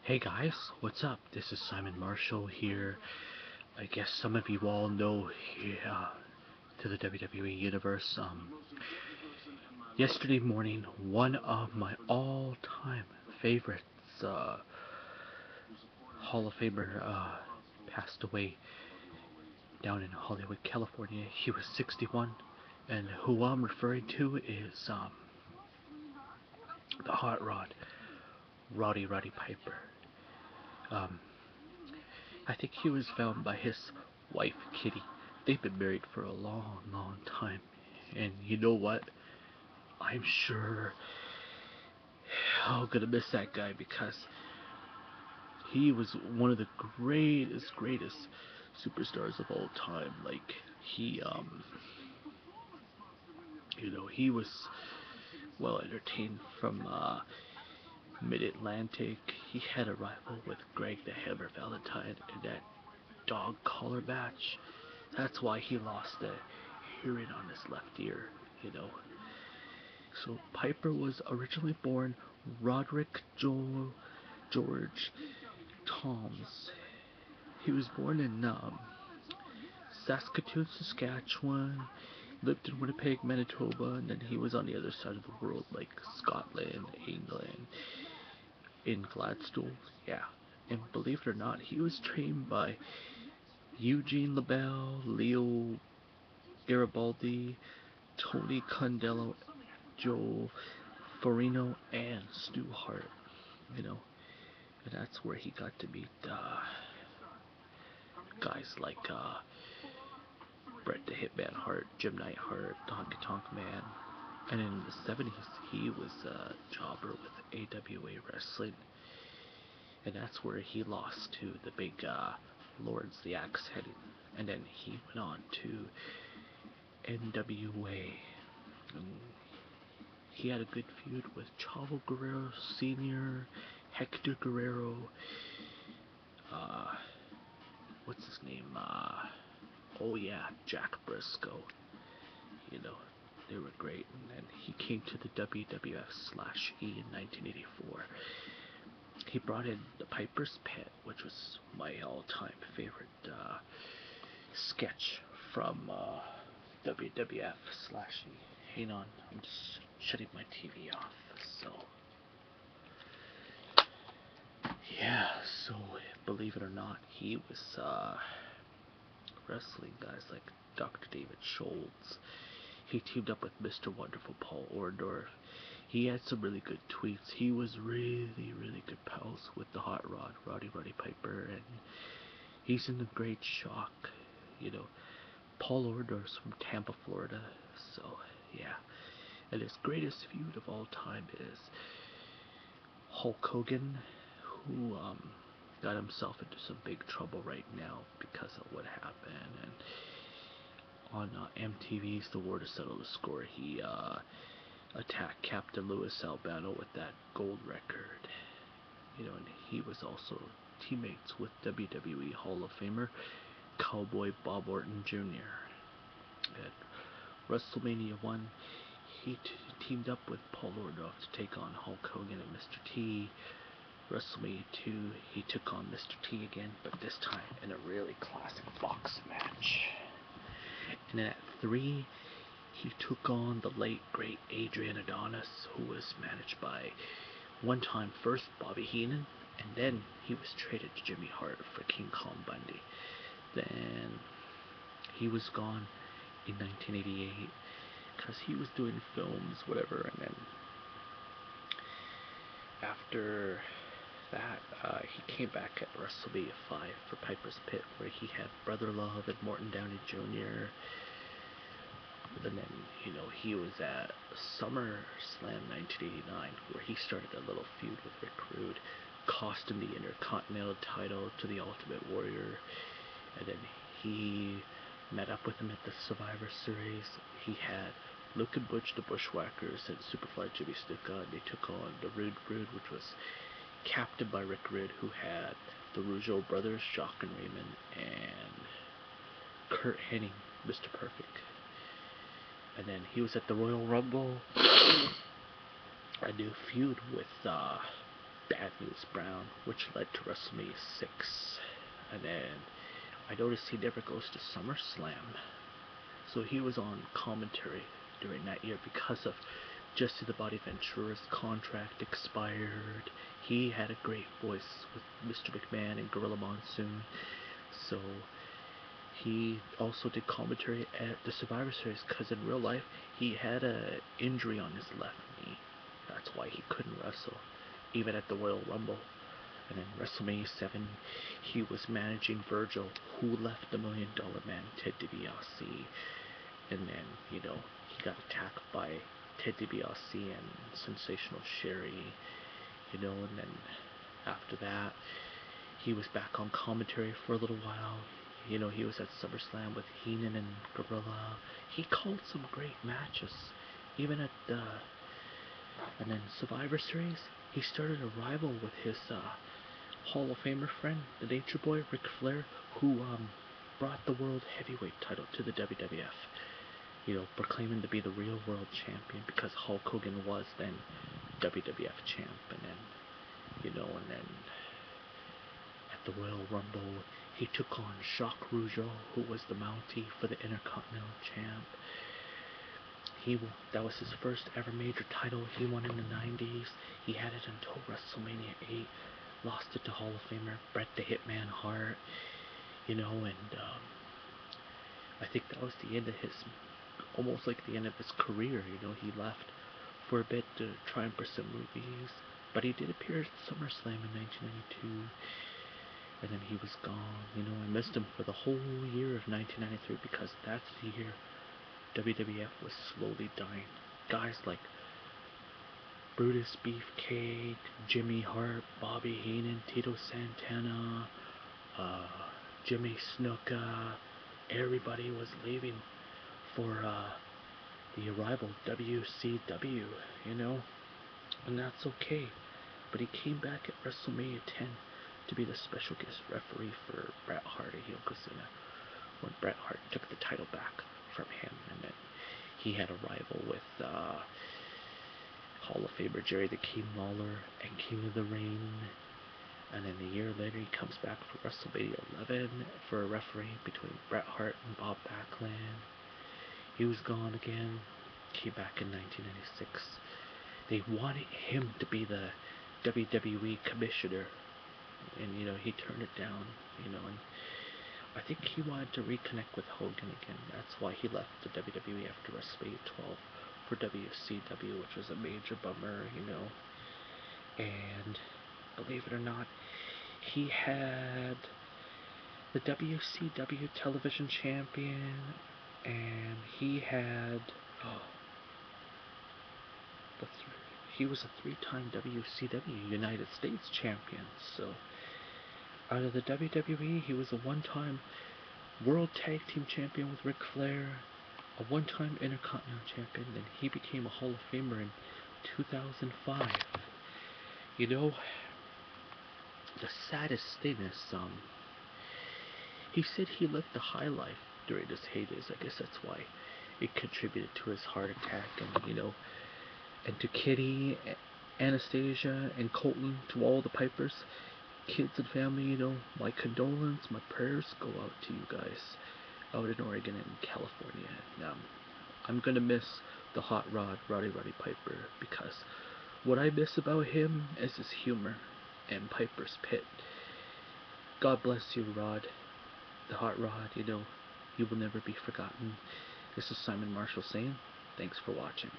Hey guys, what's up? This is Simon Marshall here. I guess some of you all know to the WWE Universe. Yesterday morning, one of my all-time favorites, Hall of Famer, passed away down in Hollywood, California. He was 61, and who I'm referring to is the Hot Rod, Rowdy Roddy Piper. Um, I think he was found by his wife, Kitty. They've been married for a long, long time. And you know what? I'm sure I'm gonna miss that guy because he was one of the greatest superstars of all time. Like, he was well entertained from Mid-Atlantic. He had a rival with Greg the Hammer Valentine in that dog collar match. That's why he lost the hearing on his left ear, you know. So Piper was originally born Roderick Joel George Toombs. He was born in Saskatoon, Saskatchewan, lived in Winnipeg, Manitoba, and then he was on the other side of the world, like Scotland, England, in Gladstone, yeah. And believe it or not, he was trained by Eugene LaBelle, Leo Garibaldi, Tony Condello, Joe Farino, and Stu Hart, you know. And that's where he got to meet guys like Bret the Hitman Hart, Jim Neidhart, Honky Tonk Man. And in the 70s, he was a jobber with AWA Wrestling. And that's where he lost to the big Lords, the Axe Head. And then he went on to NWA. And he had a good feud with Chavo Guerrero Sr., Hector Guerrero, what's his name? Oh yeah, Jack Briscoe. You know, they were great. And then he came to the WWF/E in 1984. He brought in the Piper's Pit, which was my all-time favorite sketch from WWF/E. Hang on, I'm just shutting my TV off. So, yeah, so believe it or not, he was wrestling guys like Dr. David Schultz. He teamed up with Mr. Wonderful Paul Orndorff. He had some really good tweets. He was really good pals with the Hot Rod, Rowdy Roddy Piper, and he's in the Great Shock. You know, Paul Orndorff's from Tampa, Florida. So, yeah. And his greatest feud of all time is Hulk Hogan, who got himself into some big trouble right now because of what happened. And on MTV's The War to Settle the Score, he attacked Captain Louis Albano with that gold record. You know, and he was also teammates with WWE Hall of Famer Cowboy Bob Orton Jr. At WrestleMania 1, he teamed up with Paul Orndorff to take on Hulk Hogan and Mr. T. WrestleMania 2, he took on Mr. T again, but this time in a really classic box match. And then at 3, he took on the late great Adrian Adonis, who was managed by one-time first Bobby Heenan, and then he was traded to Jimmy Hart for King Kong Bundy. Then he was gone in 1988 because he was doing films, whatever, and then after that, he came back at WrestleMania 5 for Piper's Pit, where he had Brother Love and Morton Downey Jr. And then, you know, he was at SummerSlam 1989, where he started a little feud with Rick Rude, cost him the Intercontinental title to the Ultimate Warrior, and then he met up with him at the Survivor Series. He had Luke and Butch the Bushwhackers and Superfly Jimmy Snuka, and they took on the Rude Brood, which was captained by Rick Rude, who had the Rougeau brothers, Jacques and Raymond, and Kurt Hennig, Mr. Perfect. And then he was at the Royal Rumble, a new feud with Bad News Brown, which led to WrestleMania 6. And then I noticed he never goes to SummerSlam. So he was on commentary during that year because of Jesse the Body Ventura's contract expired. He had a great voice with Mr. McMahon and Gorilla Monsoon. So he also did commentary at the Survivor Series because in real life he had an injury on his left knee. That's why he couldn't wrestle, even at the Royal Rumble. And in WrestleMania 7, he was managing Virgil, who left the $1 Million Man, Ted DiBiase. And then, he got attacked by Ted DiBiase and Sensational Sherry, and then after that, he was back on commentary for a little while. He was at SummerSlam with Heenan and Gorilla. He called some great matches, even at the... And then Survivor Series, he started a rival with his Hall of Famer friend, the Nature Boy, Ric Flair, who brought the World Heavyweight title to the WWF. Proclaiming to be the real world champion because Hulk Hogan was then WWF champ. And then, and then at the Royal Rumble, he took on Jacques Rougeau, who was the Mountie for the Intercontinental champ. That was his first ever major title. He won in the 90s. He had it until WrestleMania 8. Lost it to Hall of Famer Bret the Hitman Hart. And I think that was the end of his, almost like the end of his career. He left for a bit to try and pursue movies. But he did appear at SummerSlam in 1992. And then he was gone. I missed him for the whole year of 1993 because that's the year WWF was slowly dying. Guys like Brutus Beefcake, Jimmy Hart, Bobby Heenan, Tito Santana, Jimmy Snuka, everybody was leaving for the arrival of WCW, and that's okay. But he came back at WrestleMania 10 to be the special guest referee for Bret Hart at Yokozuna when Bret Hart took the title back from him. And then he had a rival with Hall of Famer Jerry the King Lawler and King of the Ring. And then a year later he comes back for WrestleMania 11 for a referee between Bret Hart and Bob Backlund. He was gone again, came back in 1996. They wanted him to be the WWE commissioner, and he turned it down, and I think he wanted to reconnect with Hogan again. That's why he left the WWE after WrestleMania 12 for WCW, which was a major bummer, and believe it or not, he had the WCW television champion, and he had he was a 3-time WCW United States champion. So out of the WWE, he was a 1-time World Tag Team Champion with Ric Flair, a 1-time Intercontinental Champion, then he became a Hall of Famer in 2005. The saddest thing is, he said he lived the high life during his heydays. I guess that's why it contributed to his heart attack, and to Kitty, Anastasia, and Colton, to all the Pipers, kids and family, my condolence, my prayers go out to you guys out in Oregon and California. And I'm gonna miss the hot rod, Rowdy Roddy Piper, because what I miss about him is his humor and Piper's Pit. God bless you, Rod, the hot rod. You will never be forgotten. This is Simon Marshall saying, thanks for watching.